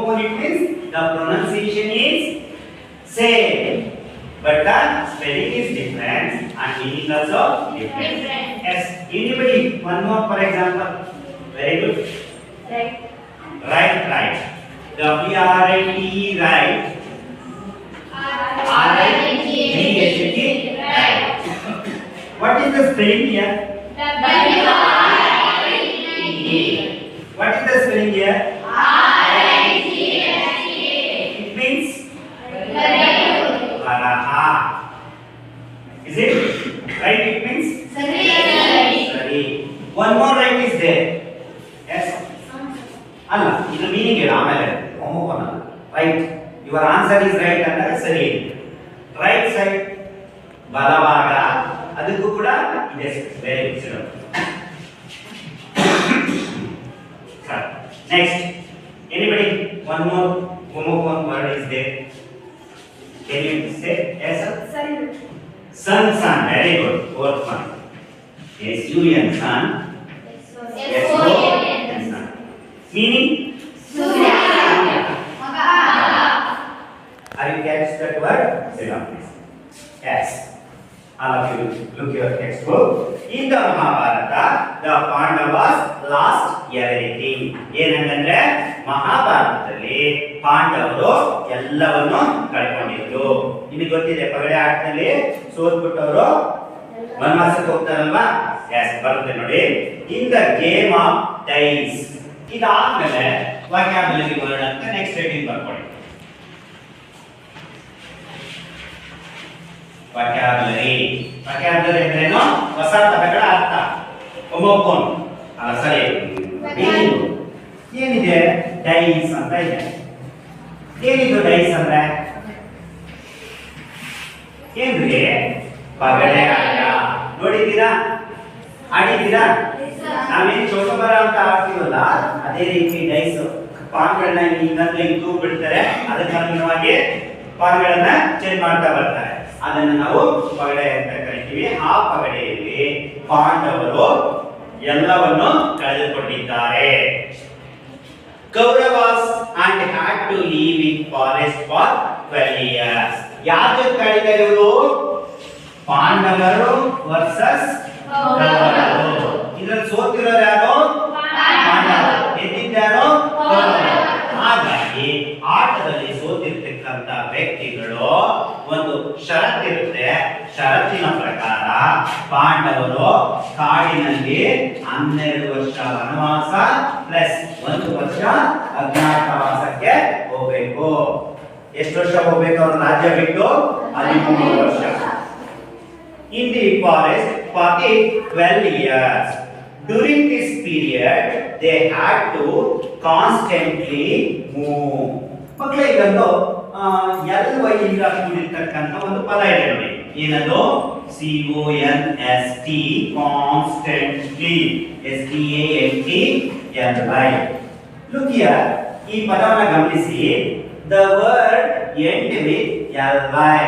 homophone, it means the pronunciation is same, but the spelling is different and meaning also different. Yes. Anybody? One more, for example. Very good. Right. Right. W-R-I-T-E, right. R-I-G-H-T, right. What is the spelling here? W-R-I-T-E. What is the spelling here? R-I-G-H-T. It means Varaha. Is it? Right, it means? Sorry. One more right is there. Yes? Allah, ಇದು meaning ಇಲ್ಲ ಆಮೇಲೆ homophone ಅಲ್ಲ. Right. Your answer is right ಅಂದರೆ ಸರಿ. Right side ಬಲಭಾಗ ಅದಕ್ಕೂ ಕೂಡ ಇದೆ. Very good. Next. Anybody? One more homophone word is there. Can you say? Yes, sir? Sun. Very good. Fourth one. S-U-N, sun. S-O-N, sun. Meaning? Surya. Are you catch that word? Sit down, please. Yes. All of you look your textbook. In the Mahabharata, the Pandavas lost everything. ಏನಂದ್ರೆ ಮಹಾಭಾರತದಲ್ಲಿ ಪಾಂಡವರು ಎಲ್ಲವನ್ನು ಕಳ್ಕೊಂಡಿದ್ರು. ನಿಮಗೆ ಗೊತ್ತಿದೆ ಪಗಡೆ ಆಟದಲ್ಲಿ ಸೋತ್ಬಿಟ್ಟವರು ವನವಾಸಕ್ಕೆ ಹೋಗ್ತಾರಲ್ವಾ? Yes, ಬರುತ್ತೆ ನೋಡಿ. In the game of dice. ಇದಾದ್ಮೇಲೆ ವಾಕ್ಯಾಬುಲರಿ ವರ್ಡ್ ಅಂತ ನೆಕ್ಸ್ಟ್ ಹೆಡಿಂಗ್ ಬರ್ಕೊಳ್ಳಿ. ವಾಕ್ಯಾಬುಲರಿ ಅಂದ್ರೇನು? ಹೊಸ ಪದಗಳ ಅರ್ಥ. ಹೋಮೋಫೋನ್ ಅಲ್ಲ, ಸರಿ. ಏನಿದೆ? ಡೈಸ್ ಅಂತ ಇದೆ. ಏನಿದು ಡೈಸ್ ಅಂದ್ರೆ? ಏನ್ರಿ? ಪಗಡೆ ಆಟ. ನೋಡಿದ್ದೀರಾ? ಆಡಿದ್ದೀರಾ? ನಾವೇನು ಚೌಕಬಾರ ಅಂತ ಆಡ್ತೀವಲ್ಲ, ಅದೇ ರೀತಿ ಡೈಸ್ ಪಾನ್ಗಳನ್ನ ಈಗಂದ್ರೆ ತೂಗು ಬಿಡ್ತಾರೆ. ಅದಕ್ಕೆ ಅನುಗುಣವಾಗಿ ಪಾನ್ಗಳನ್ನ ಚೇಂಜ್ ಮಾಡ್ತಾ ಬರ್ತಾರೆ. ಅದನ್ನು ನಾವು ಪಗಡೆ ಅಂತ ಕರಿತೀವಿ. ಆ ಪಗಡೆಯಲ್ಲಿ ಪಾಂಡವರು ಎಲ್ಲವನ್ನು ಕಳೆದುಕೊಂಡಿದ್ದಾರೆ. Kauravas and had to live in forest for 12 years. ಯಾರು ಕಳೆದರು ಇವರು? ಪಾಂಡವರು ವರ್ಸಸ್ ಕೌರವರು. ಇದರಲ್ಲಿ ಸೋತಿರೋರು ಯಾರು? ಪಾಂಡವರು. ಗೆದ್ದಿದ್ದಾರೋ ಕೌರವರು. ಹಾಗಾಗಿ ಆಟದಲ್ಲಿ ಸೋತಿರ್ತಕ್ಕಂಥ ವ್ಯಕ್ತಿಗಳು ಒಂದು ಷರತ್ತಿರುತ್ತೆ. ಷರತ್ತಿನ ಪ್ರಕಾರ ಪಾಂಡವರು ಕಾಡಿನಲ್ಲಿ 12 ವರ್ಷ ವನವಾಸ ಪ್ಲಸ್ 1 ವರ್ಷ ಅಜ್ಞಾತವಾಸಕ್ಕೆ ಹೋಗ್ಬೇಕು. ಎಷ್ಟು ವರ್ಷ ಹೋಗ್ಬೇಕು ಅವರು ರಾಜ್ಯ ಬಿಟ್ಟು? 13 ವರ್ಷ. In the forest for 12 years. During this period, they had to constantly move. ಮಕ್ಕಳೇ, ಇದೊಂದು LY ಇಂದ ಕೂಡಿರ್ತಕ್ಕಂಥ ಒಂದು ಪದ ಇದೆ ನೋಡಿ. ಏನದು? CONST, constantly. STANTLY. Look here. ಈ ಪದವನ್ನು ಗಮನಿಸಿ. The word end with LY.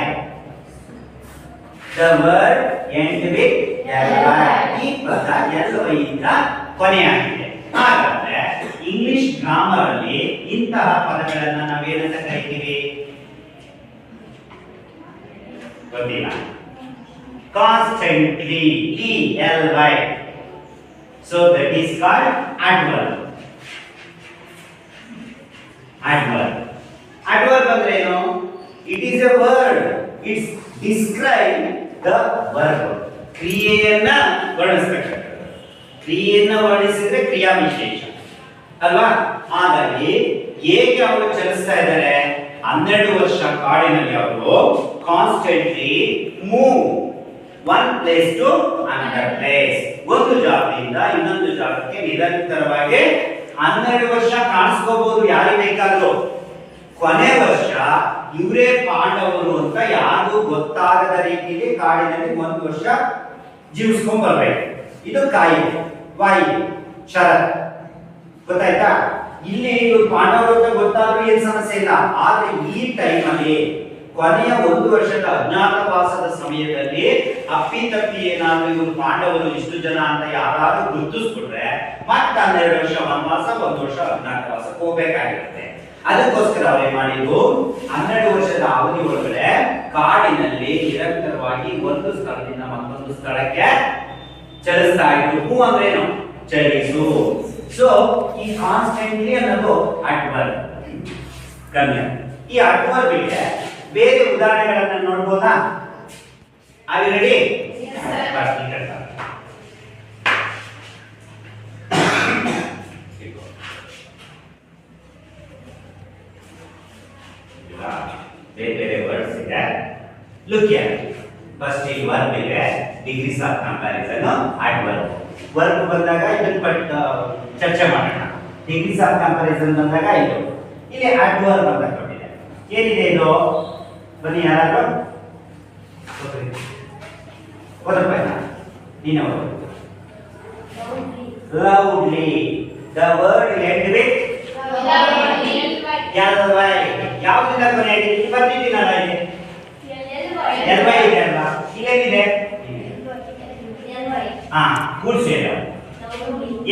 The word end with LY. ಈ ಪದ LY ಇಂದ ಕೊನೆಯಾಗಿದೆ. ಹಾಗಾದ್ರೆ ಇಂಗ್ಲಿಷ್ ಗ್ರಾಮರ್ ಅಲ್ಲಿ ಇಂತಹ ಪದಗಳನ್ನು ನಾವೇನಂತ ಕರಿತೀವಿ? ಗೊತ್ತಿಲ್ಲ. Constantly, ELY. So that is called adverb. Adverb ಅಂದ್ರೆ ಏನು? It is a word. It describe the verb. ಕ್ರಿಯೆಯನ್ನ ವರ್ಣಿಸತಕ್ಕಂಥದ್ದು. ಕ್ರಿಯೆಯನ್ನ ವರ್ಣಿಸಿದ್ರೆ ಕ್ರಿಯಾ ವಿಶೇಷ ಅಲ್ವಾ? ಹಾಗಾಗಿ ಹೇಗೆ ಅವರು ಚಲಿಸ್ತಾ ಇದ್ದಾರೆ? 12 ವರ್ಷ ಕಾಡಿನಲ್ಲಿ ಅವರು constantly move one place to another place. ಒಂದು ಜಾಗದಿಂದ ಇನ್ನೊಂದು ಜಾಗಕ್ಕೆ ನಿರಂತರವಾಗಿ 12 ವರ್ಷ ಕಾಣಿಸ್ಕೋಬಹುದು ಯಾರಿಗೆ ಬೇಕಾದರೂ. ಕೊನೆ ವರ್ಷ ಇವರೇ ಪಾಂಡವರು ಅಂತ ಯಾರಿಗೂ ಗೊತ್ತಾಗದ ರೀತಿಯಲ್ಲಿ ಕಾಡಿನಲ್ಲಿ 1 ವರ್ಷ ಜೀವಿಸ್ಕೊಂಡ್ ಬರ್ಬೇಕು. ಇದು ಕಾಯಿದೆ, ವಾಯಿದೆ, ಷರತ್. ಗೊತ್ತಾಯ್ತಾ? ಇಲ್ಲಿ ಇವರು ಪಾಂಡವರು ಅಂತ ಗೊತ್ತಾದ್ರೂ ಏನ್ ಸಮಸ್ಯೆ ಇಲ್ಲ. ಆದ್ರೆ ಈ ಟೈಮ್ ಅಲ್ಲಿ ಕೊನೆಯ 1 ವರ್ಷದ ಅಜ್ಞಾತವಾಸದ ಸಮಯದಲ್ಲಿ ಅಪ್ಪಿತಪ್ಪಿ ಏನಾದ್ರೂ ಇವರು ಪಾಂಡವರು ಇಷ್ಟು ಜನ ಅಂತ ಯಾರಾದ್ರೂ ಗುರುತಿಸ್ಬಿಟ್ರೆ ಮತ್ತೆ 12 ವರ್ಷ ವನವಾಸ 1 ವರ್ಷ ಅಜ್ಞಾತವಾಸಕ್ಕೆ ಹೋಗ್ಬೇಕಾಗಿರುತ್ತೆ. ಅದಕ್ಕೋಸ್ಕರ ಅವರೇ ಮಾಡಿದ್ರು 12 ವರ್ಷದ ಅವಧಿ ಒಳಗಡೆ ಕಾಡಿನಲ್ಲಿ ನಿರಂತರವಾಗಿ ಒಂದು ಸ್ಥಳದಿಂದ ಮತ್ತೊಂದು ಸ್ಥಳಕ್ಕೆ ಚಲಿಸ್ತಾ ಇದ್ರು. ಮೂವ್ ಅಂದ್ರೆ ಏನು? ಚಲಿಸು. ಸೊ ಈ ಕಾನ್ಸ್ಟೆಂಟ್ಲಿ ಅನ್ನೋದು ಅಡ್ವರ್ಬ್ ಗಮ್ಯ. ಈ ಅಡ್ವರ್ಬ್ ಗೆ ಬೇರೆ ಉದಾಹರಣೆಗಳನ್ನ ನೋಡಬಹುದಾ? Are you ready? ಬೇರೆ ಬೇರೆ ವರ್ಡ್ಸ್ ಇದೆ. Look here. ಫಸ್ಟ್ ಈ ವರ್ಬ್ ಇದೆ, degrees of comparison adverb. Verb ಬಂದಾಗ ಇದನ್ನ ಚರ್ಚೆ ಮಾಡೋಣ. ಡಿಗ್ರೀಸ್ ಆಫ್ ಕಂಪ್ಯಾರಿಸನ್ ಬಂದಾಗ ಇದು. ಇಲ್ಲಿ ಅಡ್ವರ್ಬ್ ಅಂತ ಕೊಟ್ಟಿದೆ. ಏನಿದೆ ಇದು? ಬನ್ನಿ ಯಾರಾದ್ರೂ ಓದಪ್ಪ. ನೀನು loudly. The word end with ಯಾವ್ದನ್ನ ಕೊನೆ ಬರ್ತಿದ್ದೀನಲ್ಲ ಇಲ್ಲಿ ಎಲ್ವೈ ಇದೆ ಅಲ್ವಾ? ಇಲ್ಲೇನಿದೆ? ಹಾ, ಗುಡ್ ಸೇಡ.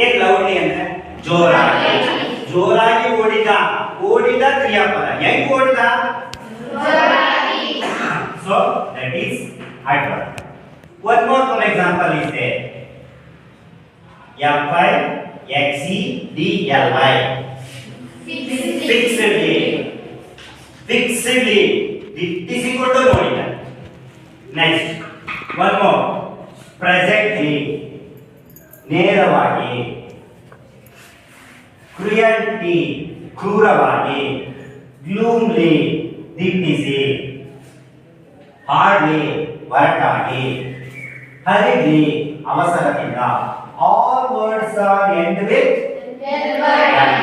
ಏನ್ ಲೌಡ್ಲಿ ಅಂದ್ರೆ ಜೋರಾಗಿ. ಜೋರಾಗಿ ಓಡಿದ. ಓಡಿದ ಕ್ರಿಯಾಪದ. ಹೆಂಗ್ ಓಡಿದ? So that is adverb. One more for example is there. Fixedly. Fixedly. Fixedly. It is equal to ನೋಡಿದ. Next. One more. Presently. ನೇರವಾಗಿ. Cruelty. ಕ್ರೂರವಾಗಿ. Gloomily. ದಿಟ್ಟಿಸಿ. Hardly. ಒರಟಾಗಿ. Hurriedly. ಅವಸರದಿಂದ. All words are end with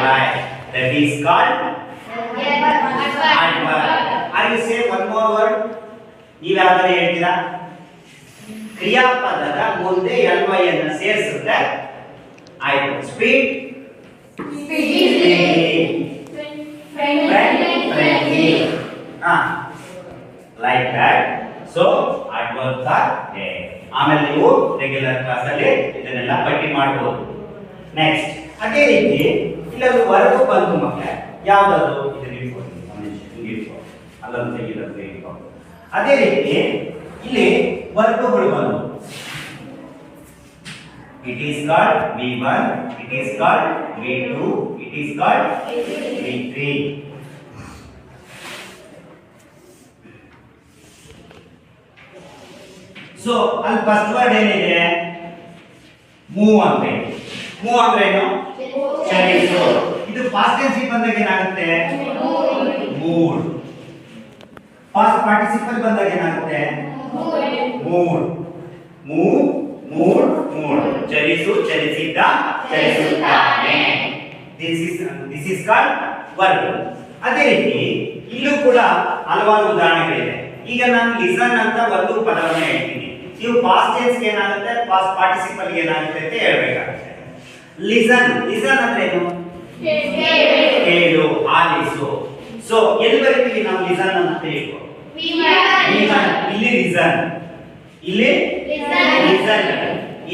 ly. That is called adverb. Are you say one more word? ನೀವು ಯಾವ್ದಾರು ಹೇಳ್ತೀರಾ? ಕ್ರಿಯಾಪದದ ಮುಂದೆ ly ಅನ್ನು ಸೇರಿಸಿದ್ರೆ ಆಯ್ತು. Speed. Friendly. Like that. So adverbs are there. ಆಮೇಲೆ ನೀವು ರೆಗ್ಯುಲರ್ ಕ್ಲಾಸ್ ಅಲ್ಲಿ ಇದನ್ನೆಲ್ಲ ಪಟ್ಟಿ ಮಾಡಬಹುದು. ನೆಕ್ಸ್ಟ್ ಅದೇ ರೀತಿ ಇಲ್ಲೊಂದು ವರ್ಬ್ ಬಂತು ಮಕ್ಕಳೇ. ಯಾವ್ದಾದ್ರು ಇದನ್ನ ಇಟ್ಕೊಂಡು ಅಲ್ಲೊಂದು ತೆಗಿಲಂತ ಇಟ್ಕೊಂಡು. ಅದೇ ರೀತಿ ಇಲ್ಲಿ ವರ್ಬ್ಗಳು ಬಂದು it is called V1, it is called V2, it is called V3. So ಅಲ್ಲಿ ಫಸ್ಟ್ ವರ್ಡ್ ಏನಿದೆ? ಮೂವ್ ಅಂದ್ರೆ. ಮೂವ್ ಅಂದ್ರೆ ಏನು? ಚಲಿಸು. ಇದು ಪಾಸ್ಟ್ ಟೆನ್ಸ್ ಬಂದಾಗ ಏನಾಗುತ್ತೆ? ಮೂಡ್. ಪಾಸ್ಟ್ ಪಾರ್ಟಿಸಿಪಲ್ ಬಂದಾಗ ಏನಾಗುತ್ತೆ? ಮೂಡ್. Move, moved, moved. ಚಲಿಸು, ಚಲಿಸಿದ್ದ, ಚಲಿಸುತ್ತಾನೆ. This is called verb. ಅದೇ ರೀತಿ ಇಲ್ಲೂ ಕೂಡ ಹಲವಾರು ಉದಾಹರಣೆಗಳಿದೆ. ಈಗ ನಾನು ಲಿಸನ್ ಅಂತ ಒಂದು ಪದವನ್ನು ಹೇಳ್ತೀನಿ. ನೀವು ಪಾಸ್ಟ್ ಟೆನ್ಸ್ ಗೆ ಏನಾಗುತ್ತೆ, ಪಾಸ್ಟ್ ಪಾರ್ಟಿಸಿಪಲ್ ಗೆ ಏನಾಗುತ್ತೆ ಅಂತ ಹೇಳ್ಬೇಕಾಗುತ್ತೆ. ಲಿಸನ್. ಲಿಸನ್ ಅಂದ್ರೆ ಏನು? ಕೇಳು, ಆಲಿಸು. ಸೊ ಎಲ್ಲಿ ಬರೀತೀವಿ ನಾವು ಲಿಸನ್ ಅಂತ ತಿಳ್ಕೊ. ಇಲ್ಲಿ ಲಿಸನ್, ಇಲ್ಲಿ ಲಿಸನ್,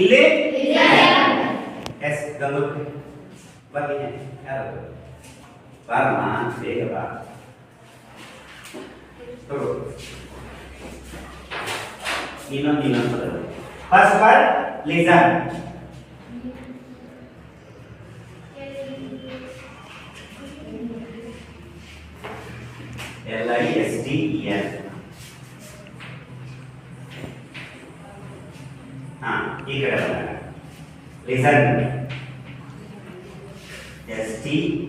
ಇಲ್ಲಿ ಎಸ್ ಗಂಗು ಬನ್ನಿ. ಯಾರು ಬಾರಮ್ಮ, ಬೇಗ ಬಾ. ಇನ್ನೊಂದು ಫಸ್ಟ್ ವರ್ಡ್ ಲಿಸನ್. LISTEN. ಈ ಕಡೆ ಲಿಸನ್. STENED.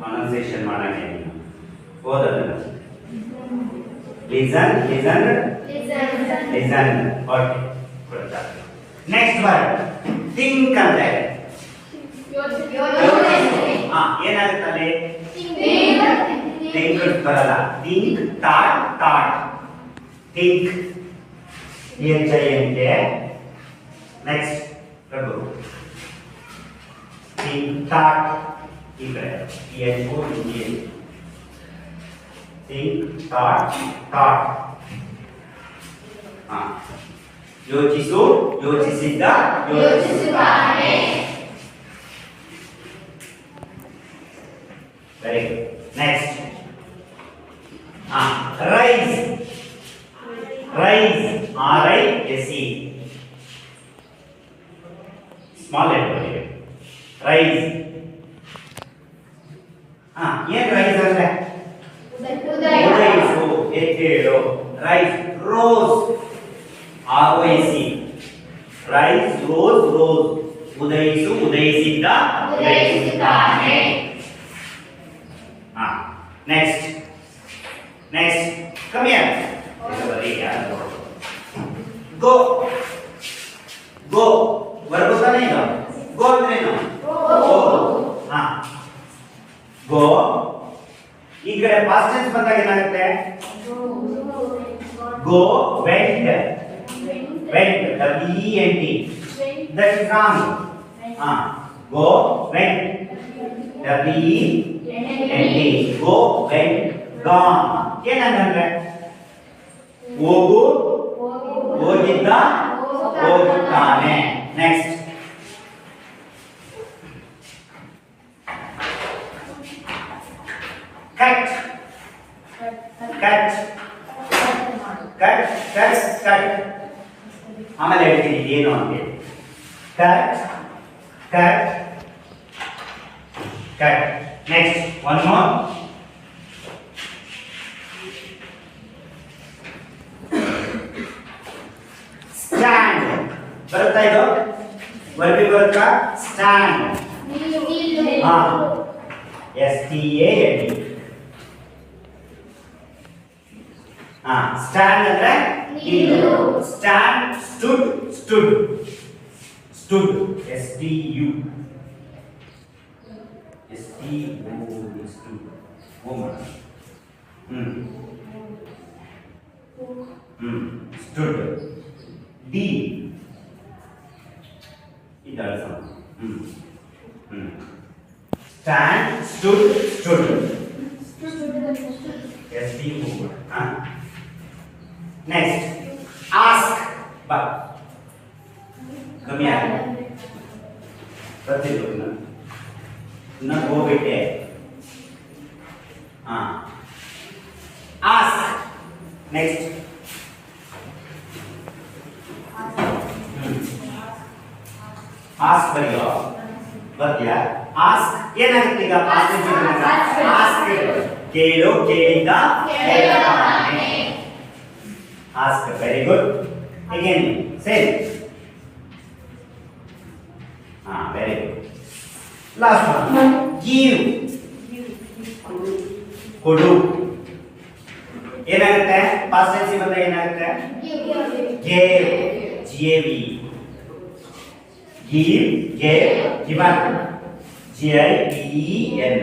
ಪ್ರೊನೌನ್ಸಿಯೇಷನ್ ಮಾಡಂಗೆ ಓದೋದು. Listen, listen, listen. Okay. Next word think ಅಂದ್ರೆ ಏನಾಗುತ್ತದೆ? ಥಿಂಕ್ ಬರಲ್ಲ. Think, thought, thought. Think THINK. Next Prabhu think, thought. ಈ ಕಡೆ THOUGH. Think, thought, thought. ಹಾ ಯೋಚಿಸು ಯೋಚಿಸಿದ್ದ ಯೋಚಿಸುತ್ತಾನೆ. Very good next rise rise RISE small letter rise ಏನ್ ರೈಸ್ ಅಂದ್ರೆ ಉದಯಿಸು ಎದ್ದೇಳು rise rose ROSE rise rose rose ಉದಯಿಸು ಉದಯಿಸಿದ್ದ ಉದಯಿಸುತ್ತಾನೆ. Next next come here go go verb ತಾನೇ ಇದು ಗೋ ಅಂದ್ರೆ ಏನು ಹಾ ಗೋ ಈ ಕಡೆ ಪಾಸ್ಟ್ ಟೆನ್ಸ್ ಬಂದಾಗ ಏನಾಗುತ್ತೆ go went went WENT that is wrong go went WENT go went gone ಏನಂದ್ರೆ ಹೋಗು ಹೋಗಿದ್ದ ಹೋಗುತ್ತಾನೆ next cut cut cut cut cut ಆಮೇಲೆ ಹೇಳ್ತೀನಿ ಏನು ಅಂತ cut cut cut next one more stand ಬರುತ್ತಾ ಇದು ವರ್ಬಿ ಬರುತ್ತಾ ಸ್ಟ್ಯಾಂಡ್ ಹಾ STAND ಸ್ಟ್ಯಾಂಡ್ ಅಂದ್ರೆ ನಿಲ್ಲು stand stood stood stood STU stood woman stood D it also stand stood stood ST moved next ask but come here ಪ್ರತಿಯೊಂದು ಇನ್ನ ಹೋಗ್ಬಿಟ್ಟೆ ask next ask ಬರೆಯೋ ಬರ್ತೀಯಾ ಆಸ್ಕ್ ಏನಾಗುತ್ತೆ ಈಗ ಆಸ್ಕ್ ಕೇಳು ಕೇಳಿದ್ದ ಕೇಳುತ್ತಾನೆ ask very good again same very good last one give ಕೊಡು ಏನಾಗುತ್ತೆ ಪಾಸ್ಟ್ ಟೆನ್ಸ್ ಬಂದಾಗ ಏನಾಗುತ್ತೆ gave GAV give gave given GIVEN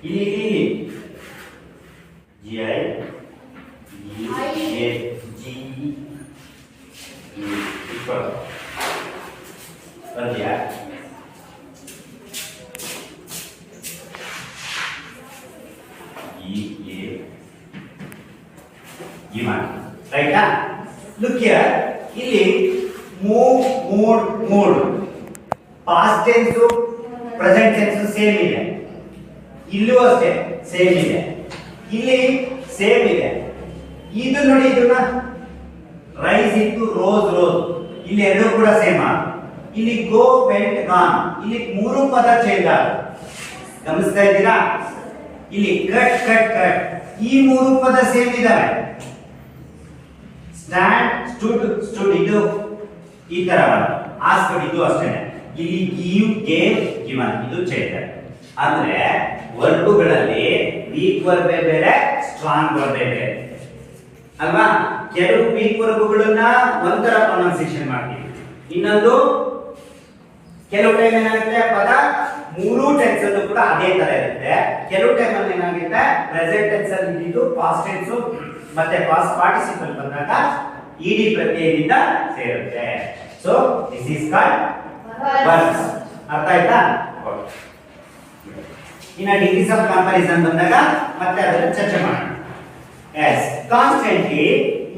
ಇಲ್ಲಿ given right look here ಇಲ್ಲಿ move mood past tense present tense same ಇದೆ ಇಲ್ಲೂ ಅಷ್ಟೇ ಸೇಮ್ ಇದೆ ಇಲ್ಲಿ ಸೇಮ್ ಇದೆ ಇದು ನೋಡಿ ಇದನ್ನ ರೈಸ್ ಇತ್ತು ರೋಸ್ ರೋಸ್ ಇಲ್ಲಿ ಎರಡು ಕೂಡ ಸೇಮ್ ಇಲ್ಲಿ ಗೋ ವೆಂಟ್ ಗಾನ್ ಇಲ್ಲಿ ಮೂರು ಪದ ಚೇಂಜ್ ಆಗುತ್ತೆ ಗಮನಿಸ್ತಾ ಇದ್ದೀರಾ ಇಲ್ಲಿ ಕಟ್ ಕಟ್ ಕಟ್ ಈ ಮೂರು ಪದ ಸೇಮ್ ಇದಾವೆ ಸ್ಟ್ಯಾಂಡ್ ಸ್ಟುಡ್ ಸ್ಟುಡ್ ಇದು ಈ ತರ ಆಸ್ಕ್ ಇದು ಅಷ್ಟೇ ಇಲ್ಲಿ ಗಿವ್ ಗೇವ್ ಗಿವನ್ ಇದು ಚೇಂಜ್ ಅಂದ್ರೆ ವರ್ಬುಗಳಲ್ಲಿ ವೀಕ್ ವರ್ಬ್ ಬೇರೆ ಸ್ಟ್ರಾಂಗ್ ವರ್ಬ್ ಬೇರೆ ಅಲ್ವಾ ಕೆಲವು ವೀಕ್ ವರ್ಬುಗಳನ್ನ ಒಂಥರ ಪ್ರೊನೌನ್ಸಿಯೇಷನ್ ಮಾಡ್ತೀವಿ ಇನ್ನೊಂದು ಕೆಲವು ಟೈಮ್ ಏನಾಗುತ್ತೆ ಪದ ಮೂರು ಟೆನ್ಸ್ ಅಲ್ಲೂ ಕೂಡ ಅದೇ ತರ ಇರುತ್ತೆ ಕೆಲವು ಟೈಮ್ ಅಲ್ಲಿ ಏನಾಗುತ್ತೆ ಪ್ರೆಸೆಂಟ್ ಟೆನ್ಸ್ ಅಲ್ಲಿ ಇದ್ದು ಪಾಸ್ಟ್ ಟೆನ್ಸ್ ಮತ್ತೆ ಪಾಸ್ಟ್ ಪಾರ್ಟಿಸಿಪಲ್ ಬಂದಾಗ ಇಡಿ ಪ್ರತ್ಯಯದಿಂದ ಸೇರುತ್ತೆ so this is called verbs ಅರ್ಥ ಆಯ್ತಾ ಇನ್ನ ಡಿಗ್ರೀಸ್ ಆಫ್ ಕಂಪ್ಯಾರಿಸನ್ ಬಂದಾಗ ಮತ್ತೆ ಅದನ್ನ ಚರ್ಚೆ ಮಾಡೋಣ yes constantly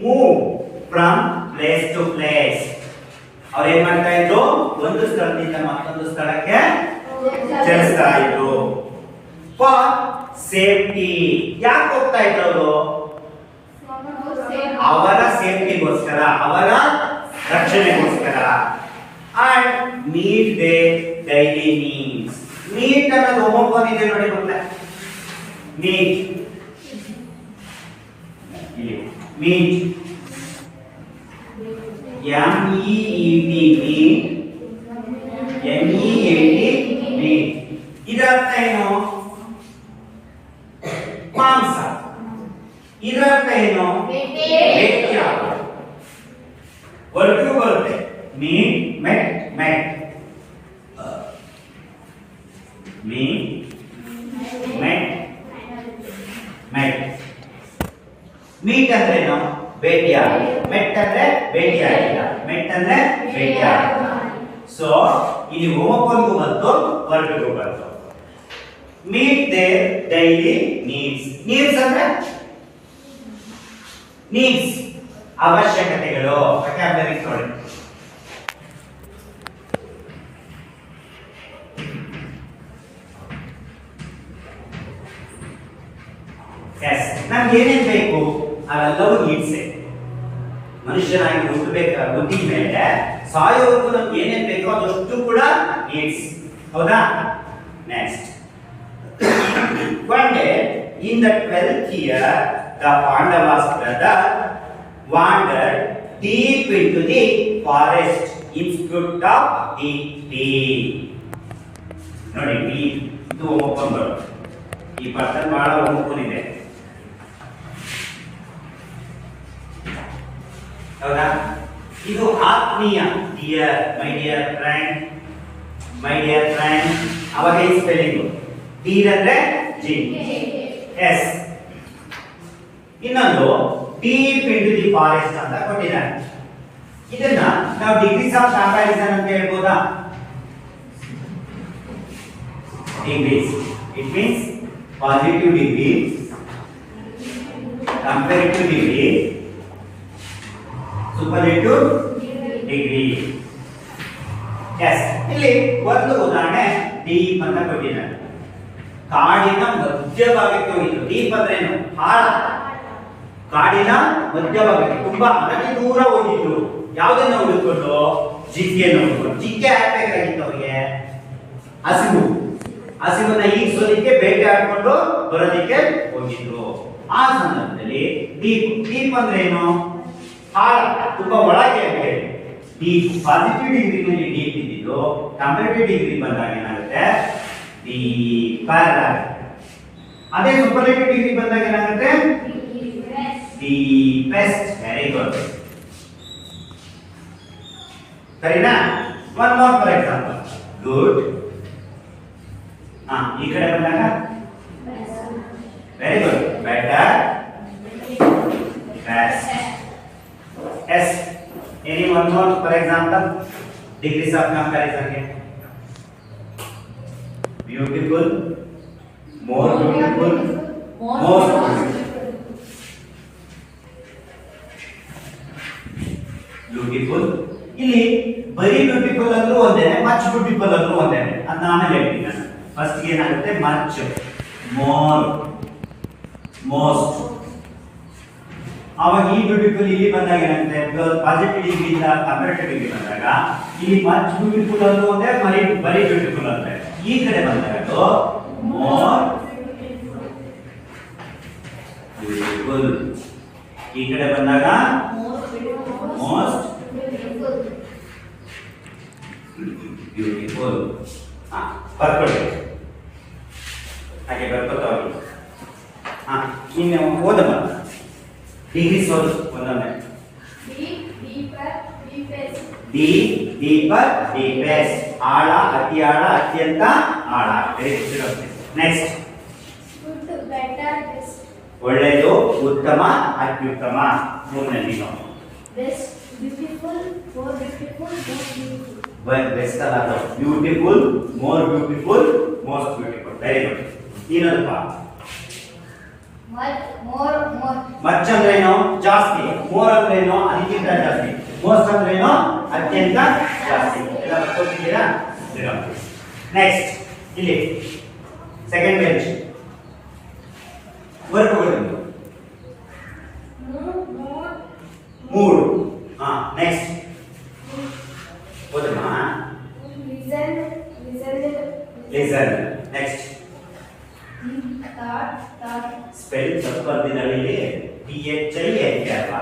move from place to place. ಅವ್ರು ಏನ್ ಮಾಡ್ತಾ ಇದ್ರು? ಒಂದು ಸ್ಥಳದಿಂದ ಮತ್ತೊಂದು ಸ್ಥಳಕ್ಕೆ ಚಲಿಸ್ತಾ ಇದ್ರು. For safety. ಯಾಕೆ ಹೋಗ್ತಾ ಇದ್ರು ಅವರು? ಅವರ ಸೇಫ್ಟಿಗೋಸ್ಕರ, ಅವರ ರಕ್ಷಣೆಗೋಸ್ಕರ. And meet they daily needs. Meet ಅನ್ನೋದು ಹೋಮೋಫೋನ್ ಇದೆ ನೋಡಿ ಮಕ್ಕಳೇ. Meet meet MEET meet MEAT meet. ಇದರ ಅರ್ಥ ಏನು? ಮಾಂಸ. ಇದರ ಅರ್ಥ ಏನು? ಭೇಟಿಯಾಗೋದು. ವರ್ಗು ಬರುತ್ತೆ. ಮೀಟ್ ಮೆಟ್ ಮೆಟ್. ಮೀಟ್ ಮೆಟ್ ಮೆಟ್. ಮೀಟ್ ಅಂದ್ರೆ ಏನು? ಭೇಟಿಯಾಗ. ಮೆಟ್ ಅಂದ್ರೆ ಭೇಟಿಯಾಗಿಲ್ಲ. ಮೆಟ್ ಅಂದ್ರೆ ಭೇಟಿಯಾಗ. ಸೊ ಇಲ್ಲಿ ಹೋಮೋಫೋನ್ಗೂ ಬಂತು, ವರ್ಗಗೂ ಬಂತು. Meet their daily needs. Needs ಅಂದ್ರೆ ನೀಡ್ಸ್, ಅವಶ್ಯಕತೆಗಳು. ವೊಕ್ಯಾಬ್ಯುಲರಿ ನೋಡಿ. ಎಸ್, ನಮ್ಗೆ ಏನೇನ್ ಬೇಕು ಅವೆಲ್ಲವೂ ನೀಡ್ಸ್. ಮನುಷ್ಯನಾಗಿ ಹುಟ್ಟಿದ ಮೇಲೆ ಸಾಯೋವರೆಗೂ ನಮ್ಗೆ ಏನೇನ್ ಬೇಕೋ ಅದಷ್ಟು ಕೂಡ ನೀಡ್ಸ್. ಹೌದಾ? Next, one day in the 12th year the Pandavas brother wandered deep into the forest in pursuit of the bee. ನೋಡಿ, ಬಿ ಇದು ಹೋಗ್ಕೊಂಡು ಈ ಪರ್ಸನ್ ಬಹಳ ಹೋಗ್ಕೊಂಡಿದೆ. ಹೌದಾ? ಇದು ಆತ್ಮೀಯ. Dear, my dear friend, my dear friend. ಅವಾಗ ಈ ಸ್ಪೆಲ್ಲಿಂಗ್ ಡೀರ್ ಅಂದ್ರೆ ಜಿ. ಎಸ್. ಇನ್ನೊಂದು ಡೀಪ್ ಇಂಟು ದಿ ಫಾರೆಸ್ಟ್ ಅಂತ ಕೊಟ್ಟಿದ್ದಾರೆ. ಇದನ್ನ ನಾವು ಡಿಗ್ರೀಸ್ ಆಫ್ ಕಂಪ್ಯಾರಿಸನ್ ಅಂತ ಹೇಳ್ಬೋದಾ? Degrees. It means positive degree, comparative degree, superlative degree. Yes. ಇಲ್ಲಿ ಒಂದು ಉದಾಹರಣೆ ಡೀಪ್ ಅಂತ ಕೊಟ್ಟಿದ್ದಾರೆ. ಕಾಡಿನ ಮಧ್ಯಭಾಗಕ್ಕೆ ಹೋಗಿದ್ರು. ಡೀಪ್ ಅಂದ್ರೆ ಏನು? ಆಳ. ಕಾಡಿನ ಮಧ್ಯಭಾಗಕ್ಕೆ ತುಂಬಾ ಅಗದಿ ದೂರ ಹೋಗಿದ್ರು. ಯಾವುದನ್ನ ಹುಡುಕೊಂಡು? ಜಿಂಕೆಯನ್ನು ಹುಡುಕೊಂಡು. ಜಿಂಕೆ ಹಾಕ್ಬೇಕಾಗಿತ್ತು ಅವರಿಗೆ. ಹಸಿವು. ಹಸಿವನ್ನ ಈಗಿಸೋದಕ್ಕೆ ಬೇಟೆ ಆಡ್ಕೊಂಡು ಬರೋದಕ್ಕೆ ಹೋಗಿದ್ರು. ಆ ಸಂದರ್ಭದಲ್ಲಿ ಡೀಪ್. ಡೀಪ್ ಅಂದ್ರೆ ಏನು? ಆಳ, ತುಂಬಾ ಒಳಗೆ. ಡೀಪ್ ಪಾಸಿಟಿವ್ ಡಿಗ್ರಿನಲ್ಲಿ ಡೀಪ್ ಇದ್ದಿದ್ದು, ಕಂಪೇರಿಟಿವ್ ಡಿಗ್ರಿ ಬಂದಾಗ ಏನಾಗುತ್ತೆ? ಡೀಪರ್. ಅದೇ ಸೂಪರ್ಲೇಟಿವ್ ಡಿಗ್ರಿ ಬಂದಾಗ ಏನಾಗುತ್ತೆ? ಡೀಪೆಸ್ಟ್. Very good. ಸರಿನಾ? One more for example. Good. ಈ ಕಡೆ ಬಂದಾಗ very good. Better, best. Yes. Any one more for example degrees of comparison ಗೆ? Beautiful, more beautiful, most beautiful. ಇಲ್ಲಿ ಬರೀ ಬ್ಯೂಟಿಫುಲ್ ಅಂದ್ರೂ ಒಂದೇ, ಮಚ್ ಬ್ಯೂಟಿಫುಲ್ ಅಂದ್ರೂ ಒಂದೇ. ಅದನ್ನ ಆಮೇಲೆ ಹೇಳ್ತೀನಿ ನಾನು. ಫಸ್ಟ್ ಏನಾಗುತ್ತೆ? Much, more, most. ಅವಾಗ ಈ ಬ್ಯೂಟಿಫುಲ್ ಇಲ್ಲಿ ಬಂದಾಗ ಏನಾಗುತ್ತೆ? ಪಾಸಿಟಿವ್ ಡಿಗ್ರಿ ಇಂದ ಕಂಪೇರಿಟಿವ್ ಡಿಗ್ರಿ ಬಂದಾಗ ಇಲ್ಲಿ ಮಚ್ ಬ್ಯೂಟಿಫುಲ್ ಅಂದ್ರೂ ಒಂದೇ, ಬರೀ ಬ್ಯೂಟಿಫುಲ್ ಅಂದ್ರೆ. ಈ ಕಡೆ ಬಂದಾಗ ಅದು ಮೋರ್ ಬ್ಯೂಟಿಫುಲ್. ಈ ಕಡೆ ಬಂದಾಗ ಮೋಸ್ಟ್ ಬ್ಯೂಟಿಫುಲ್. ಬರ್ಕೊಳ್ಳಿ, ಹಾಗೆ ಬರ್ಕೋತಾ ಹೋಗಿ. ಇನ್ನು ಓದಮ್ಮ ಡಿಗ್ರೀಸ್ ಓದು ಒಂದೊಂದೇ. Deep, deeper, deepest. ಆಳ, ಅತಿ ಆಳ, ಅತ್ಯಂತ ಆಳ. ನೆಕ್ಸ್ಟ್, ಒಳ್ಳೆಯದು, ಉತ್ತಮ, ಅತ್ಯುತ್ತಮ. ಮೂರನೇದು ಬೆಸ್ಟ್ ಅಲ್ಲ, beautiful, more beautiful, most beautiful. Very good. ಇನ್ನೊಂದಪ್ಪ ಮಚ್ ಅಂದ್ರೇನು ಜಾಸ್ತಿ, ಮೋರ್ ಅಂದ್ರೇನು ಅದಕ್ಕಿಂತ ಜಾಸ್ತಿ, ಮೋಸ್ಟ್ ಅಂದ್ರೇನು ಅತ್ಯಂತ ಜಾಸ್ತಿ. ಎಲ್ಲ ಬರ್ಕೊತಿದ್ದೀರಾ? ನೆಕ್ಸ್ಟ್ ಇಲ್ಲಿ ಸೆಕೆಂಡ್ ಪೇಜ್ ವರ್ಗಗಳು ಮೂರು. ನೆಕ್ಸ್ಟ್ ಓದಮ್ಮ. ಲಿಸನ್. ನೆಕ್ಸ್ಟ್ ಸ್ಪೆಲ್ ಸ್ವಲ್ಪ ಬರ್ದಿದ್ದಾಳೆ ಇಲ್ಲಿ. THI ಅಂತ ಅಲ್ವಾ?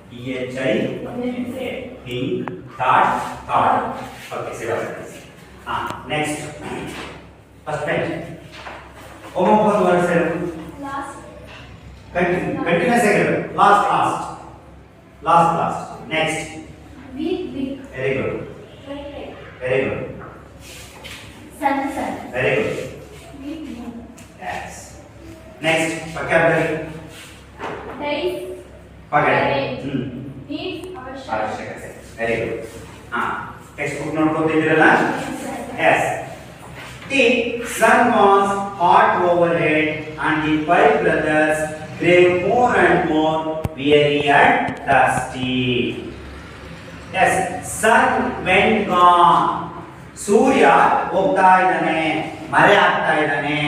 THI think thought thought. Okay ಸರಿ. Next first page homework words continues ಆಗಿರೋದು. Last. Next very good. Very good. Yes. Next, vocabulary. ಅವಶ್ಯಕತೆ. Very good. Text book ನೋಡ್ಕೊತಿದ್ದೀರಲ್ಲ? Yes. The sun was hot overhead and the five brothers grew more and more weary and thirsty. Yes, sun went gone. ಸೂರ್ಯ ಹೋಗ್ತಾ ಇದ್ದಾನೆ, ಮರೆ ಆಗ್ತಾ ಇದ್ದಾನೆ.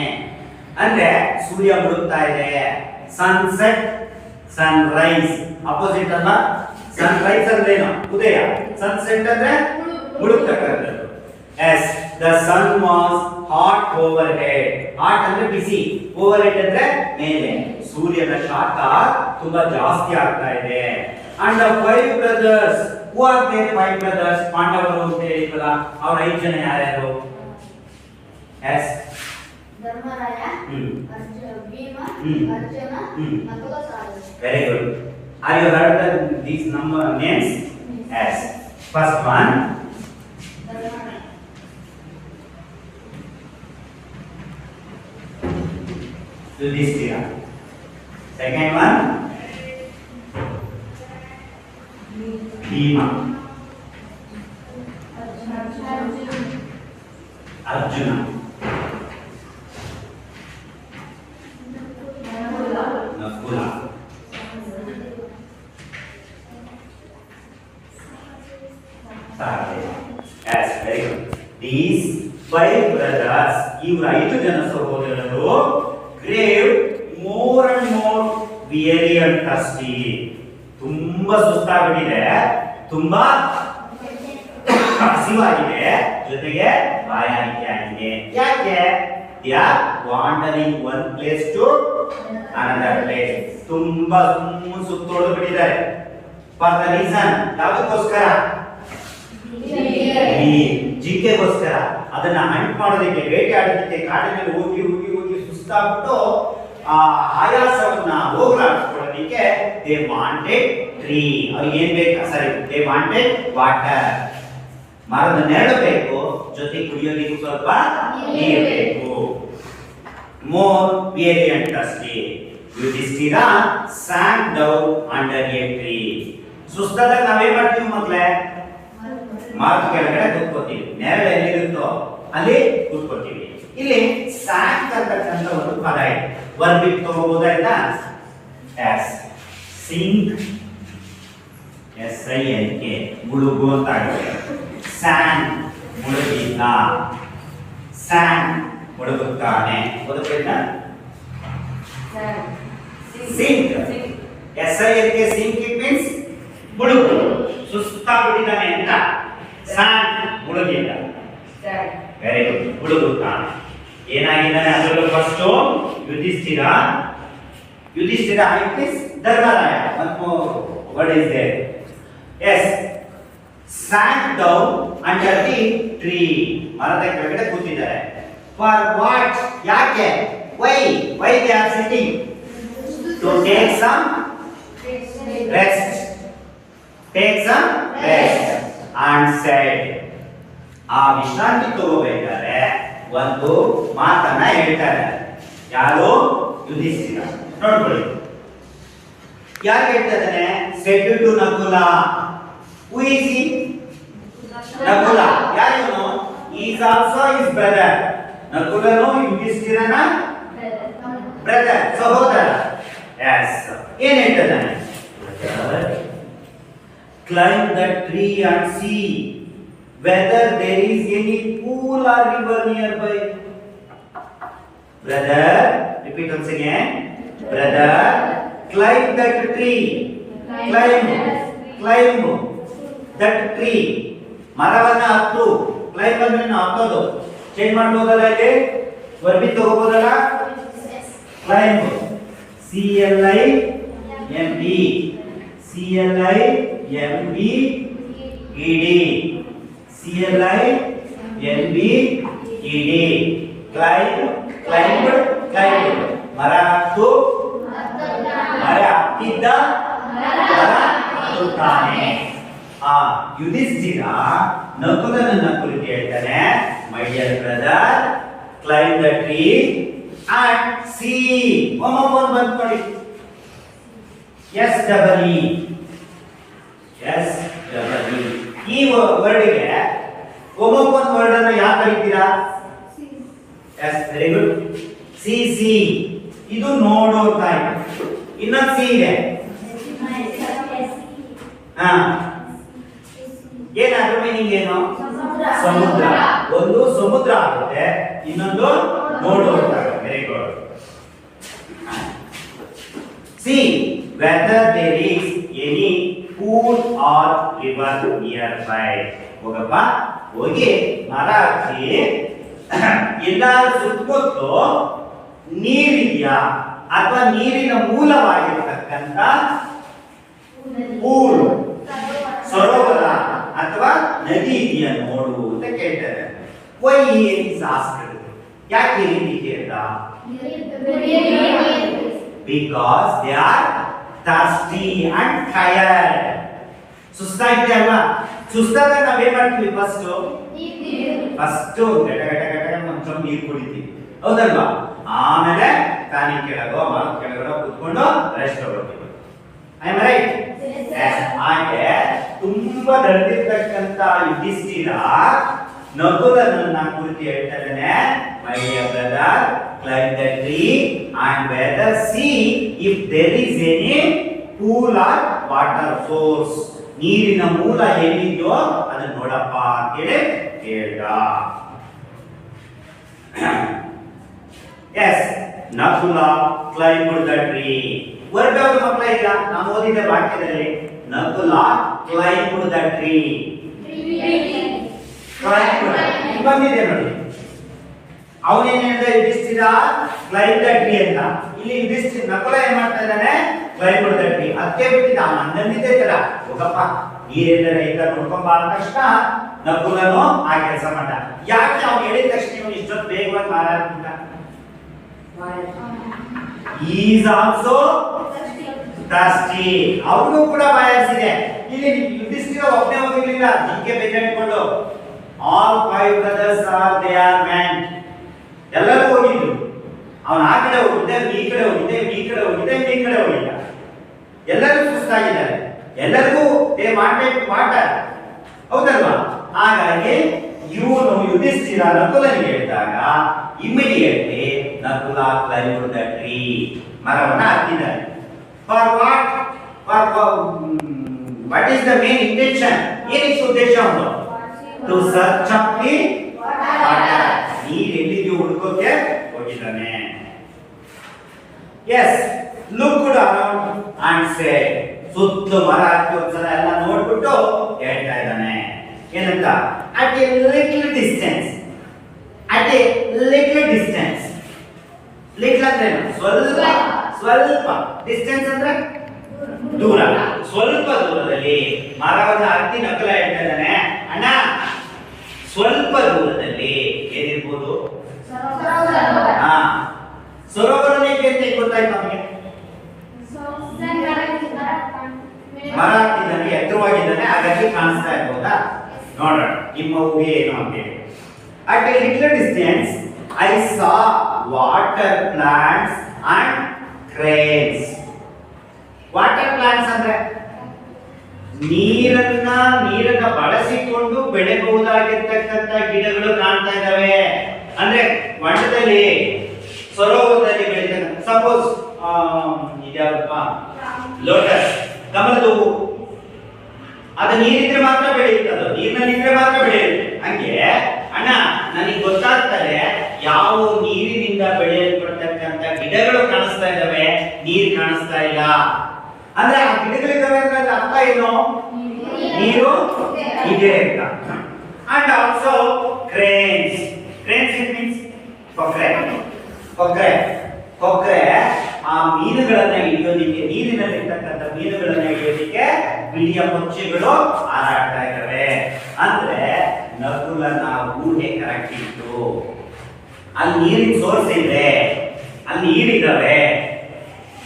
ಅಂದ್ರೆ ಸೂರ್ಯ ಮುಳುಗ್ತಾ ಇದೆ. ಸನ್ಸೆಟ್, ಸನ್ರೈಸ್ ಅಪೋಸಿಟ್ ಅಲ್ಲ. ಸನ್ರೈಸ್ ಅಂದ್ರೆ ಏನು? ಉದಯ. ಸನ್ಸೆಟ್ ಅಂದ್ರೆ ಮುಳುಗ್ತಕ್ಕಂಥದ್ದು. Yes, the sun was hot overhead. Hot ಅಂದ್ರೆ ಬಿಸಿ, ಓವರ್ ಹೆಡ್ ಅಂದ್ರೆ ಮೇಲೆ. ಸೂರ್ಯನ ಶಾಖ ತುಂಬಾ ಜಾಸ್ತಿ ಆಗ್ತಾ ಇದೆ. And the five brothers, who are their five brothers? ಪಾಂಡವರು ಅಂತ ಹೇಳಿದ್ರಲ್ಲ, ಅವ್ರ 5 ಜನ ಯಾರ್ಯಾರು? Yes, Dharmaraya, Bhima, Arjuna, Nakula, Sahadeva. Very good. Are you heard these number names? Yes. First one, Yudhishthira. Second one, Bhima. Arjuna. Nakula. Yes, very good. These 5 brothers, ಇವರು 5 ಜನ ಸಹೋದರರು, grew more and more weary and thirsty. ತುಂಬಾ ಸುಸ್ತಾಗ್ಬಿಟ್ಟಿದೆ, ತುಂಬಾ ಹಸಿವಾಗಿದೆ, ಜೊತೆಗೆ ಬಾಯಾರಿಕೆ ಆಗಿದೆ. ಯಾಕೆ? they are wandering one place to another place. ತುಂಬಾ ಸುತ್ತೋಡು ಬಿಟ್ಟಿದ್ದಾರೆ. for the reason, ಯಾವುದಕ್ಕೋಸ್ಕರ? ಜಿಂಕೆಗೋಸ್ಕರ. ಅದನ್ನ ಹಂಟ್ ಮಾಡೋದಕ್ಕೆ, ಬೇಟೆಯಾಡೋದಕ್ಕೆ ಕಾಡಿನಲ್ಲಿ ಹೋಗಿ ಹೋಗಿ ಹೋಗಿ ಸುಸ್ತಾಗ್ಬಿಟ್ಟು ಆ ಆಯಾಸವನ್ನ ಹೋಗಲಾಡಿಸ್ಕೊಳ್ಳೋದಕ್ಕೆ ದೇ ವಾಂಟೆಡ್ ಟ್ರೀ. ಅವ್ರಿಗೆ ಏನ್ ಬೇಕು? ಸರಿ, ದೇ ವಾಂಟೆಡ್ ವಾಟರ್. ಮರದ ನೆರಳು ಬೇಕು, ಜೊತೆ ಕುಡಿಯೋದಕ್ಕೆ ಸ್ವಲ್ಪ ನೀರು ಬೇಕು. More weary and thirsty. Yudhishthira sat down under a tree. ಸುಸ್ತಾದಾಗ ನಾವೇನ್ ಮಾಡ್ತೀವಿ ಮಕ್ಕಳೇ? ಮರದ ಕೆಳಗಡೆ ಕೂತ್ಕೋತೀವಿ. ನೆರಳು ಎಲ್ಲಿರುತ್ತೋ ಅಲ್ಲಿ ಕೂತ್ಕೋತೀವಿ. ಇಲ್ಲಿ ಸ್ಯಾಕ್ ಅಂತಕ್ಕಂಥ ಒಂದು ಪದ ಇದೆ. ವರ್ಬ್ ಇಟ್ಟು ತಗೋಬಹುದಾಯ್ತಾ? ಎಸ್, ಸಿಂಕ್, SINK, ಮುಳುಗು ಅಂತ ಆಗುತ್ತೆ. ಸ್ಯಾನ್, ಮುಳುಗಿದ್ದ. ಸ್ಯಾನ್, ಮುಳುಗುತ್ತಾನೆ. ಓದಬೇಕಾ? Sink, SINK, sink it means ಮುಳುಗು, ಸುಸ್ತಾಗ್ಬಿಟ್ಟಿದ್ದಾನೆ ಅಂತ. ಸ್ಯಾನ್, ಮುಳುಗಿದ್ದ. ವೆರಿ ಗುಡ್, ಮುಳುಗುತ್ತಾನೆ. ಏನಾಗಿದ್ದಾನೆ ಅದರಲ್ಲೂ first Yudhishthira. Yudhishthira it means Dharmaraya. ಮತ್ತು what is there? Yes, sat down under the tree. ಮರದ ಕೆಳಗಡೆ ಕೂತಿದ್ದಾರೆ. For what? ಯಾಕೆ? Why they are sitting? To take some rest. Take some rest. And said, ಆ ವಿಶ್ರಾಂತಿ ತಗೋಬೇಕಾದ್ರೆ ಒಂದು ಮಾತನ್ನ ಹೇಳ್ತಾರೆ. ಯಾರು? ಯುಧಿಷ್ಠಿರ. ನೋಡ್ಕೊಳ್ಳಿ, ಯಾರು ಹೇಳ್ತಾ ಇದ್ದಾನೆ? said to Nakula. Who is he? Nakula. ಯಾರು ಇವನು? He is also his brother. ನಕುಲನು ಯುಧಿಷ್ಠಿರನ ಬ್ರದರ್ ಸಹೋದರ. ಎಸ್, ಏನ್ ಹೇಳ್ತಾನೆ? Climb that tree and see whether there is any pool or river nearby. Brother, repeat once again. Brother, climb that tree. Climb that tree. ಮರವನ್ನ ಹತ್ತು. Climb ಅಂದ್ರೆ ಹತ್ತೋದು. Change ಮಾಡಬಹುದಲ್ಲ ಇಲ್ಲಿ? ವರ್ಬಿ ತಗೋಬಹುದಲ್ಲ? Climb. CLIMB. CLIMB ED. CLIMB ED. Climb. ಮರ ಹತ್ತು. ಮರ ಹತ್ತಿದ್ದ. ಮರ ಹತ್ತುತ್ತಾನೆ. ಯುಧಿಷ್ಠಿರ ನಕುಲನನ್ನ ಕುರಿತು ಹೇಳ್ತಾನೆ, my dear brother, climb the tree and C. ಒಮ್ಮೊಮ್ಮೆ ಬಂದು ನೋಡಿ. SEE. ಈ ವರ್ಡ್ಗೆ ಒಮ್ಮೊಮ್ಮೆ ವರ್ಡ್ ಅನ್ನು ಯಾಕೆ ಕರೀತೀರಾ? Yes, very good. CC ಇದು ನೋಡೋತಾ ಇದೆ. ಇನ್ನೊಂದು ಸಿ ಇದೆ. ಏನಾದ್ರೂ ಮೀನಿಂಗ್ ಏನು? ಸಮುದ್ರ. ಒಂದು ಸಮುದ್ರ ಆಗುತ್ತೆ, ಇನ್ನೊಂದು ನೋಡೋತಾ. Very good. See whether there is any pool or river nearby. ಹೋಗಪ್ಪ, ಹೋಗಿ ಮರ ಹಚ್ಚಿ ಎಲ್ಲಾರು ಸುತ್ತಮುತ್ತಲು ನೀರಿದೆಯಾ ಅಥವಾ ನೀರಿನ ಮೂಲವಾಗಿರತಕ್ಕಂತ ಪೂಲ್, ಸರೋವರ ಅಥವಾ ನದಿ ಇದೆಯಾ ನೋಡು ಅಂತ ಕೇಳ್ತಾರೆ. Why is asked. ಯಾಕೆ ಈ ರೀತಿ ಕೇಳ್ದ? Because they are thirsty and tired. ಸುಸ್ತಾಗಿದೆ ಅಲ್ವಾ? ಸುಸ್ತಾದಾಗ ನಾವೇನ್ ಮಾಡ್ತೀವಿ? ಫಸ್ಟ್ ಗಟ ನೀರು ಕುಡಿತೀವಿ, ಹೌದಲ್ವಾ? ಆಮೇಲೆ ತಾನಿ ಕೆಳಗೋ ಮರದ ಕೆಳಗಡೆ ಕುತ್ಕೊಂಡು ರೆಸ್ಟ್ ತಗೊಳ್ತೀವಿ. I am right? ಹಾಗೆ ತುಂಬಾ ದಡ್ಡಿರ್ತಕ್ಕಂತ ಯುಧಿಷ್ಠಿರ ನಕುಲನನ್ನ ಕುರಿತು ಹೇಳ್ತಾ ಇದ್ದಾನೆ, my dear brother, climb the tree and whether see if there is any pool or water source. ನೀರಿನ ಮೂಲ ಏನಿದೆಯೋ ಅದನ್ನ ನೋಡಪ್ಪ ಅಂತೇಳಿ ಹೇಳ್ದ. Yes, Nakula climbed the tree. Word ಯಾವುದು ಮಕ್ಕಳ? ಈಗ ನಾವು ಓದಿದ ವಾಕ್ಯದಲ್ಲಿ ನಕುಲ climbed the tree. ಬಂದಿದೆ ನೋಡಿ. ಅವನೇನ್ ಹೇಳಿದ? ಯುಧಿಷ್ಠಿರ ಕ್ಲೈಂಬ್ ದ ಟ್ರೀ ಅಂತ. ಇಲ್ಲಿ ಯುಧಿಷ್ಠಿರ ನಕುಲ ಏನ್ ಮಾಡ್ತಾ ಇದ್ದಾನೆ? Climb the tree. ಅದಕ್ಕೆ ಬಿಟ್ಟಿದ್ದ ಅವನು ಅಂದಂದಿದ್ದೆ ತರ ಹೋಗಪ್ಪ ನೀರೆಲ್ಲ ಈಗ ನೋಡ್ಕೊಂಡ್ ಬಾಳ ತಕ್ಷಣ ನಕುಲನು ಆ ಕೆಲಸ ಮಾಡ್ದ. ಯಾಕೆ ಅವ್ನು ಹೇಳಿದ ತಕ್ಷಣ ಇವನು ಇಷ್ಟೊತ್ತು ಬೇಗವಾಗಿ ಮಾರಾಡ್ಬಿಟ್ಟ? Is also thirsty. ಅವನು ಕೂಡ ಬಾಯಾರಿಸಿದೆ. ಇಲ್ಲಿ ಯುಧಿಷ್ಠಿರ ಒಬ್ಬನೇ ಹೋಗಿರ್ಲಿಲ್ಲ, ಜಿಂಕೆ ಬೆನ್ನ ಇಟ್ಕೊಂಡು. All 5 brothers are they are men. ಎಲ್ಲರೂ ಹೋಗಿದ್ರು. ಅವನು ಆ ಕಡೆ ಹೋಗಿದ್ದೆ, ಈ ಕಡೆ ಹೋಗಿದ್ದೆ, ಈ ಕಡೆ ಹೋಗಿದ್ದೆ, ಈ ಕಡೆ ಹೋಗಿದ್ದ. ಎಲ್ಲರೂ ಸುಸ್ತಾಗಿದ್ದಾರೆ. ಎಲ್ಲರಿಗೂ ದೇ ವಾಂಟೆಡ್ ವಾಟರ್, ಹೌದಲ್ವಾ? ಹಾಗಾಗಿ ಇವನು ಯುಧಿಷ್ಠಿರ ನಕುಲನಿಗೆ ಹೇಳಿದಾಗ immediately Nakula climbed the tree. ಮರವನ್ನ ಹತ್ತಿದ್ದಾನೆ. For what is the main intention? ಏನಿತ್ತು ಉದ್ದೇಶ? ಅವನು to search of the water. ನೀರು ಎಲ್ಲಿದೆಯೋ ಹುಡುಕೋಕೆ ಹೋಗಿದ್ದಾನೆ. Yes, looked around and said. ಸುತ್ತಲೂ ಮರ ಹತ್ತಿ ಒಂದ್ಸಲ ಎಲ್ಲ ನೋಡ್ಬಿಟ್ಟು ಹೇಳ್ತಾ ಇದ್ದಾನೆ ಏನಂತ? At a little distance. At a little distance. Little ಅಂದ್ರೆ ಸ್ವಲ್ಪ, ಸ್ವಲ್ಪ. ಡಿಸ್ಟೆನ್ಸ್ ಅಂದ್ರೆ ದೂರ. ಸ್ವಲ್ಪ ದೂರದಲ್ಲಿ ಮರವನ್ನ ಹತ್ತಿ ನಕುಲ ಹೇಳ್ತಾ ಇದ್ದಾನೆ, ಅಣ್ಣ ಸ್ವಲ್ಪ ದೂರದಲ್ಲಿ ಏನಿರ್ಬೋದು? ಸರೋವರನೇ ಕೇಳ್ತೆ. ಗೊತ್ತಾಯ್ತು ನಮಗೆ? ಮರ ಹತ್ತಿದ್ದಾನೆ, ಎತ್ತರವಾಗಿದ್ದಾನೆ, ಹಾಗಾಗಿ ಕಾಣಿಸ್ತಾ ಇರ್ಬೋದಾ? ನೋಡೋಣ ನಿಮ್ಮ ಊಹೆ ಏನು ಅಂತೇಳಿ. At a little distance I saw water plants and cranes. Water plants ಅಂದ್ರೆ ನೀರನ್ನ ಬಳಸಿಕೊಂಡು ಬೆಳೆಬಹುದಾಗಿರ್ತಕ್ಕಂಥ ಗಿಡಗಳು ಕಾಣ್ತಾ ಇದ್ದಾವೆ. ಅಂದ್ರೆ ಹೊಂಡದಲ್ಲಿ, ಸರೋವರದಲ್ಲಿ ಬೆಳೀತಕ್ಕಂಥ ಸಪೋಸ್ ಇದ್ಯಾವಪ್ಪ ಲೋಟಸ್ ಕಮಲದ ಹೂವು ಅದು ನೀರಿದ್ರೆ ಮಾತ್ರ ಬೆಳೆಯುತ್ತೆ, ಅದು ನೀರಿನಲ್ಲಿದ್ರೆ ಮಾತ್ರ ಬೆಳೆಯುತ್ತೆ. ಹಂಗೆ ಅಣ್ಣ ನನಗೆ ಗೊತ್ತಾಗ್ತದೆ ಯಾವ ನೀರಿನಿಂದ ಬೆಳೆಯಲ್ಪಡ್ತಕ್ಕಂಥ ಗಿಡಗಳು ಕಾಣಿಸ್ತಾ ಇದ್ದಾವೆ, ನೀರು ಕಾಣಿಸ್ತಾ ಇಲ್ಲ ಅಂದ್ರೆ ಆ ಗಿಡಗಳಿದ್ದಾವೆ ಅಂದ್ರೆ ಅದ್ರ ಅರ್ಥ ಏನು? ನೀರು ಇದೆ ಅಂತ. And also cranes. Cranes it means ಕೊಕ್ರೆ. ಕೊಕ್ರೆ ಕೊಕ್ರೆ ಆ ಮೀನುಗಳನ್ನ ಹಿಡಿಯೋದಿಕ್ಕೆ, ನೀರಿನಲ್ಲಿರ್ತಕ್ಕಂಥ ಮೀನುಗಳನ್ನ ಹಿಡಿಯೋದಿಕ್ಕೆ ಬಿಳಿಯ ಪಕ್ಷಿಗಳು ಹಾರಾಡ್ತಾ ಇದ್ದಾವೆ. ಅಂದ್ರೆ ನಕುಲನ ಊಹೆ ಕರೆಕ್ಟ್ ಇತ್ತು. ಅಲ್ಲಿ ನೀರಿನ ಸೋರ್ಸ್ ಇದೆ, ಅಲ್ಲಿ ನೀರಿದ್ದಾವೆ.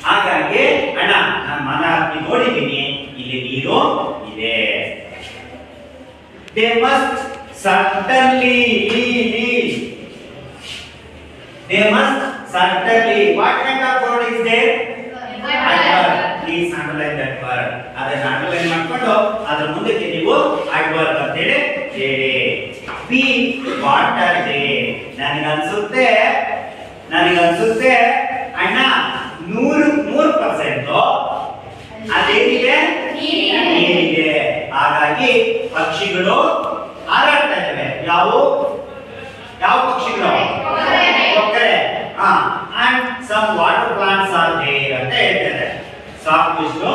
ಹಾಗಾಗಿ ಅಣ್ಣ ನಾನು ಮನ ಹಾಕಿ ನೋಡಿದ್ದೀನಿ, ಇಲ್ಲಿ ನೀರು ಇದೆ. They must certainly what kind of word is there? Adverb. Please underline that word. ಅದನ್ನ ಅಂಡರ್ಲೈನ್ ಮಾಡ್ಕೊಂಡು ಅದರ ಮುಂದಕ್ಕೆ ನೀವು adverb ಅಂತ ಹೇಳಿ ಹೇಳಿ. Be what are they? ನನಗನ್ಸುತ್ತೆ ಅಣ್ಣ 100% ಅದೇನಿದೆ? ನೀರಿದೆ. ಹಾಗಾಗಿ ಪಕ್ಷಿಗಳು ಹಾರಾಡ್ತಾ ಇದ್ದಾವೆ. ಯಾವ ಪಕ್ಷಿಗಳು? ಕೊಕ್ಕರೆ. and some water plants are there ಅಂತ ಹೇಳ್ತಾರೆ. ಸಾಕು ಇಷ್ಟು.